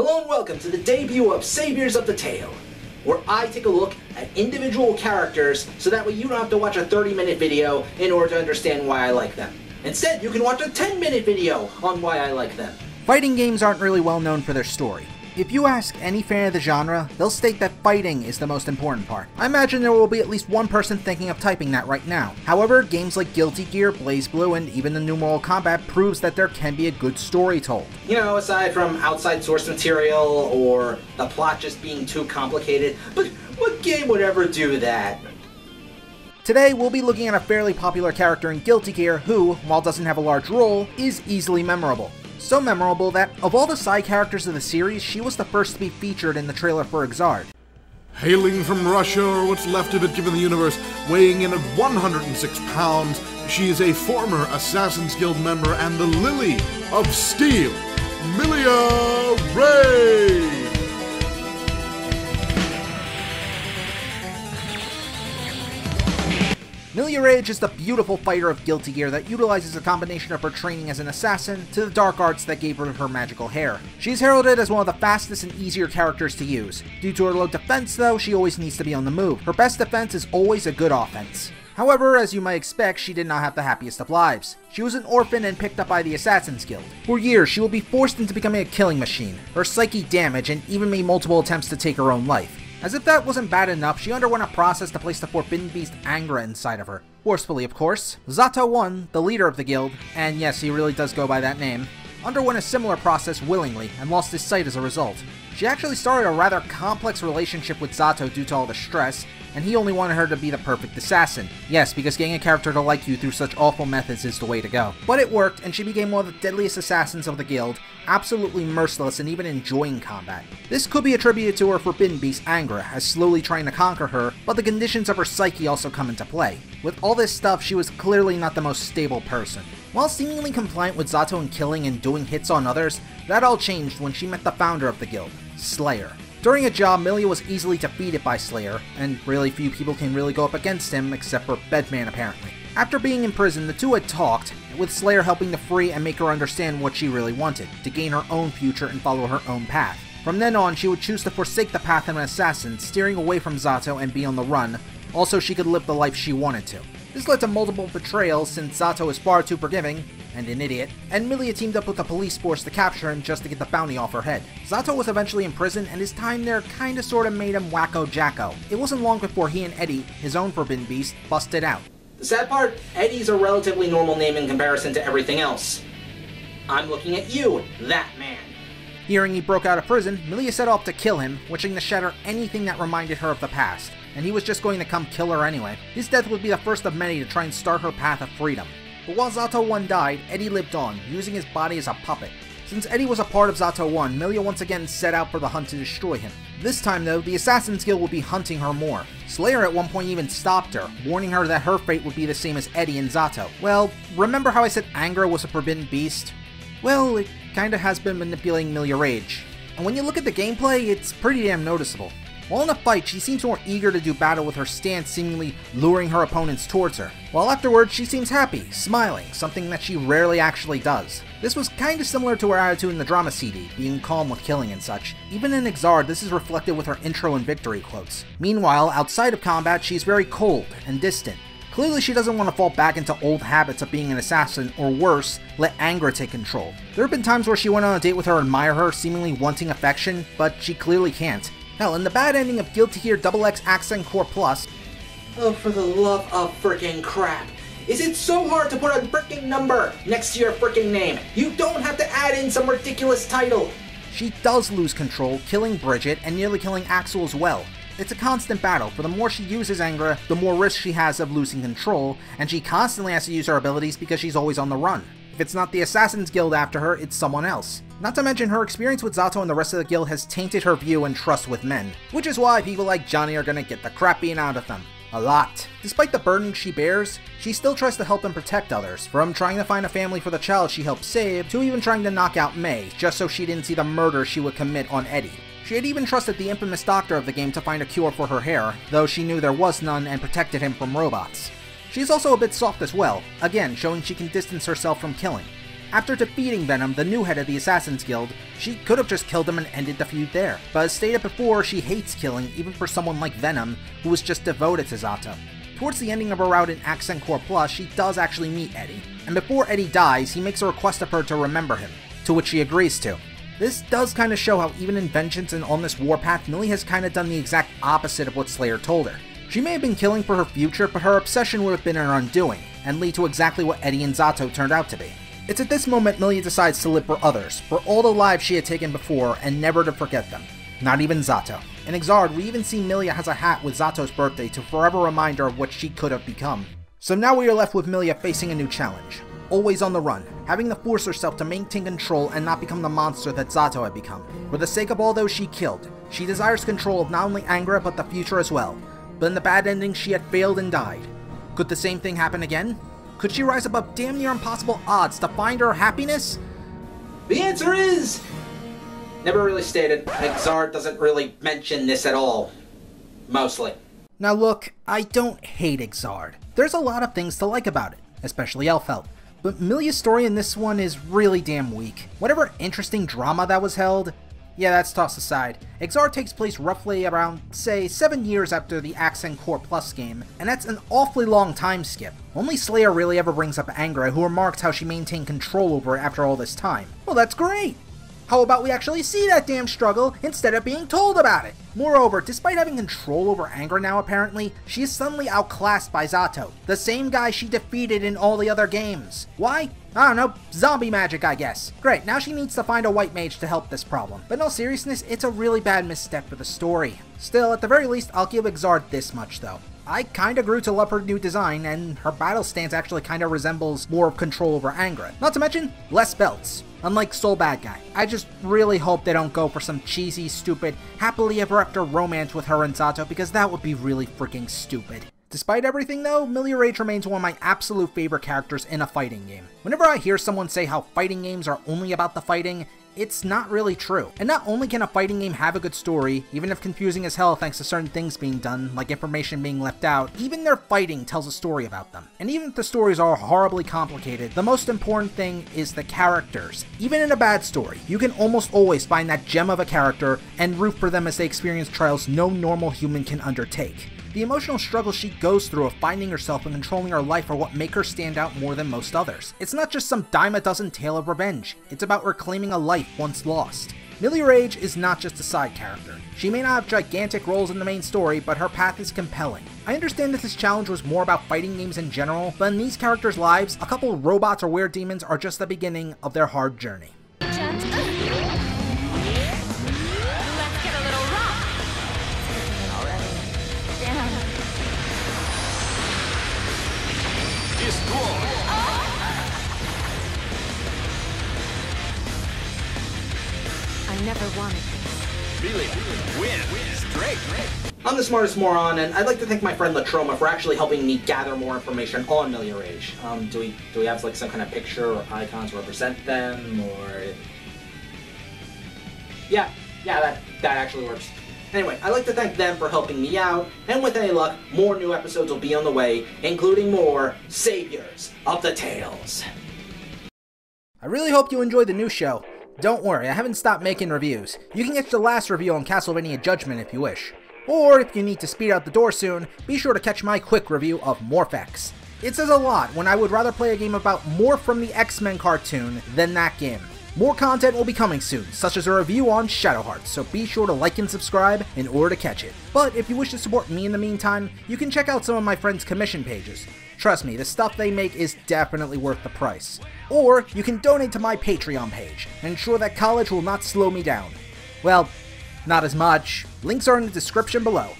Hello and welcome to the debut of Saviors of the Tale, where I take a look at individual characters so that way you don't have to watch a 30-minute video in order to understand why I like them. Instead, you can watch a 10-minute video on why I like them. Fighting games aren't really well known for their story. If you ask any fan of the genre, they'll state that fighting is the most important part. I imagine there will be at least one person thinking of typing that right now. However, games like Guilty Gear, BlazBlue, and even the new Mortal Kombat proves that there can be a good story told. You know, aside from outside source material or the plot just being too complicated, but what game would ever do that? Today, we'll be looking at a fairly popular character in Guilty Gear who, while doesn't have a large role, is easily memorable. So memorable that, of all the side characters of the series, she was the first to be featured in the trailer for Exard. Hailing from Russia, or what's left of it given the universe, weighing in at 106 pounds, she is a former Assassin's Guild member and the Lily of Steel, Millia Ray! Millia Rage is the beautiful fighter of Guilty Gear that utilizes a combination of her training as an assassin to the dark arts that gave her her magical hair. She's heralded as one of the fastest and easier characters to use. Due to her low defense though, she always needs to be on the move. Her best defense is always a good offense. However, as you might expect, she did not have the happiest of lives. She was an orphan and picked up by the Assassin's Guild. For years, she will be forced into becoming a killing machine. Her psyche damaged and even made multiple attempts to take her own life. As if that wasn't bad enough, she underwent a process to place the forbidden beast Angra inside of her. Forcefully, of course. Zato 1, the leader of the guild, and yes, he really does go by that name, underwent a similar process willingly and lost his sight as a result. She actually started a rather complex relationship with Zato due to all the stress, and he only wanted her to be the perfect assassin. Yes, because getting a character to like you through such awful methods is the way to go. But it worked, and she became one of the deadliest assassins of the guild, absolutely merciless and even enjoying combat. This could be attributed to her forbidden beast Angra, as slowly trying to conquer her, but the conditions of her psyche also come into play. With all this stuff, she was clearly not the most stable person. While seemingly compliant with Zato in killing and doing hits on others, that all changed when she met the founder of the guild, Slayer. During a job, Millia was easily defeated by Slayer, and really few people can really go up against him except for Bedman apparently. After being in prison, the two had talked, with Slayer helping to free and make her understand what she really wanted, to gain her own future and follow her own path. From then on, she would choose to forsake the path of an assassin, steering away from Zato and be on the run, also she could live the life she wanted to. This led to multiple betrayals since Zato is far too forgiving, and an idiot, and Millia teamed up with the police force to capture him just to get the bounty off her head. Zato was eventually in prison, and his time there kinda sorta made him wacko jacko. It wasn't long before he and Eddie, his own forbidden beast, busted out. The sad part, Eddie's a relatively normal name in comparison to everything else. I'm looking at you, that man. Hearing he broke out of prison, Millia set off to kill him, wishing to shatter anything that reminded her of the past, and he was just going to come kill her anyway. His death would be the first of many to try and start her path of freedom. But while Zato 1 died, Eddie lived on, using his body as a puppet. Since Eddie was a part of Zato 1, Millia once again set out for the hunt to destroy him. This time though, the Assassin's Guild would be hunting her more. Slayer at one point even stopped her, warning her that her fate would be the same as Eddie and Zato. Well, remember how I said Angra was a forbidden beast? Well, it kinda has been manipulating Millia Rage. And when you look at the gameplay, it's pretty damn noticeable. While in a fight, she seems more eager to do battle with her stance seemingly luring her opponents towards her, while afterwards she seems happy, smiling, something that she rarely actually does. This was kinda similar to her attitude in the drama CD, being calm with killing and such. Even in Exard, this is reflected with her intro and victory quotes. Meanwhile, outside of combat, she's very cold and distant. Clearly she doesn't want to fall back into old habits of being an assassin, or worse, let Angra take control. There have been times where she went on a date with her and admire her, seemingly wanting affection, but she clearly can't. Hell, in the bad ending of Guilty Gear XX Accent Core Plus... Oh, for the love of frickin' crap. Is it so hard to put a frickin' number next to your frickin' name? You don't have to add in some ridiculous title. She does lose control, killing Bridget and nearly killing Axel as well. It's a constant battle, for the more she uses Angra, the more risk she has of losing control, and she constantly has to use her abilities because she's always on the run. If it's not the Assassin's Guild after her, it's someone else. Not to mention her experience with Zato and the rest of the guild has tainted her view and trust with men, which is why people like Johnny are gonna get the crap beaten out of them. A lot. Despite the burden she bears, she still tries to help and protect others, from trying to find a family for the child she helped save, to even trying to knock out May, just so she didn't see the murder she would commit on Eddie. She had even trusted the infamous doctor of the game to find a cure for her hair, though she knew there was none and protected him from robots. She's also a bit soft as well, again showing she can distance herself from killing. After defeating Venom, the new head of the Assassin's Guild, she could have just killed him and ended the feud there. But as stated before, she hates killing, even for someone like Venom, who was just devoted to Zato. Towards the ending of her route in Accent Core Plus, she does actually meet Eddie. And before Eddie dies, he makes a request of her to remember him, to which she agrees to. This does kind of show how even in Vengeance and on this warpath, Millie has kind of done the exact opposite of what Slayer told her. She may have been killing for her future, but her obsession would have been her undoing, and lead to exactly what Eddie and Zato turned out to be. It's at this moment Millia decides to live for others, for all the lives she had taken before, and never to forget them. Not even Zato. In Exard, we even see Millia has a hat with Zato's birthday to forever remind her of what she could have become. So now we are left with Millia facing a new challenge. Always on the run, having to force herself to maintain control and not become the monster that Zato had become. For the sake of all those she killed, she desires control of not only Angra but the future as well. But in the bad ending, she had failed and died. Could the same thing happen again? Could she rise above damn near impossible odds to find her happiness? The answer is... never really stated. Exard doesn't really mention this at all. Mostly. Now look, I don't hate Exard. There's a lot of things to like about it, especially Elfhelt. But Millia's story in this one is really damn weak. Whatever interesting drama that was held, yeah, that's tossed aside. Exard takes place roughly around, say, 7 years after the Accent Core Plus game, and that's an awfully long time skip. Only Slayer really ever brings up Angra, who remarks how she maintained control over it after all this time. Well, that's great! How about we actually see that damn struggle instead of being told about it? Moreover, despite having control over Angra now apparently, she is suddenly outclassed by Zato, the same guy she defeated in all the other games. Why? I don't know, zombie magic I guess. Great, now she needs to find a white mage to help this problem. But in all seriousness, it's a really bad misstep for the story. Still, at the very least, I'll give Exard this much though. I kinda grew to love her new design, and her battle stance actually kinda resembles more of control over Angra. Not to mention, less belts. Unlike Soul Bad Guy. I just really hope they don't go for some cheesy, stupid, happily ever after romance with her and Zato, because that would be really freaking stupid. Despite everything though, Millia Rage remains one of my absolute favorite characters in a fighting game. Whenever I hear someone say how fighting games are only about the fighting, it's not really true. And not only can a fighting game have a good story, even if confusing as hell thanks to certain things being done, like information being left out, even their fighting tells a story about them. And even if the stories are horribly complicated, the most important thing is the characters. Even in a bad story, you can almost always find that gem of a character and root for them as they experience trials no normal human can undertake. The emotional struggles she goes through of finding herself and controlling her life are what make her stand out more than most others. It's not just some dime-a-dozen tale of revenge, it's about reclaiming a life once lost. Millia Rage is not just a side character. She may not have gigantic roles in the main story, but her path is compelling. I understand that this challenge was more about fighting games in general, but in these characters' lives, a couple of robots or weird demons are just the beginning of their hard journey. I never wanted this. Millia, win, straight. I'm the smartest moron, and I'd like to thank my friend Latroma for actually helping me gather more information on Millia Rage. Do we have like some kind of picture or icons to represent them, or? Yeah, that actually works. Anyway, I'd like to thank them for helping me out, and with any luck, more new episodes will be on the way, including more Saviors of the Tales. I really hope you enjoyed the new show. Don't worry, I haven't stopped making reviews. You can get the last review on Castlevania Judgment if you wish. Or if you need to speed out the door soon, be sure to catch my quick review of Morph-X. It says a lot when I would rather play a game about Morph from the X-Men cartoon than that game. More content will be coming soon, such as a review on Shadowheart, so be sure to like and subscribe in order to catch it. But if you wish to support me in the meantime, you can check out some of my friends' commission pages. Trust me, the stuff they make is definitely worth the price. Or you can donate to my Patreon page, and ensure that college will not slow me down. Well, not as much. Links are in the description below.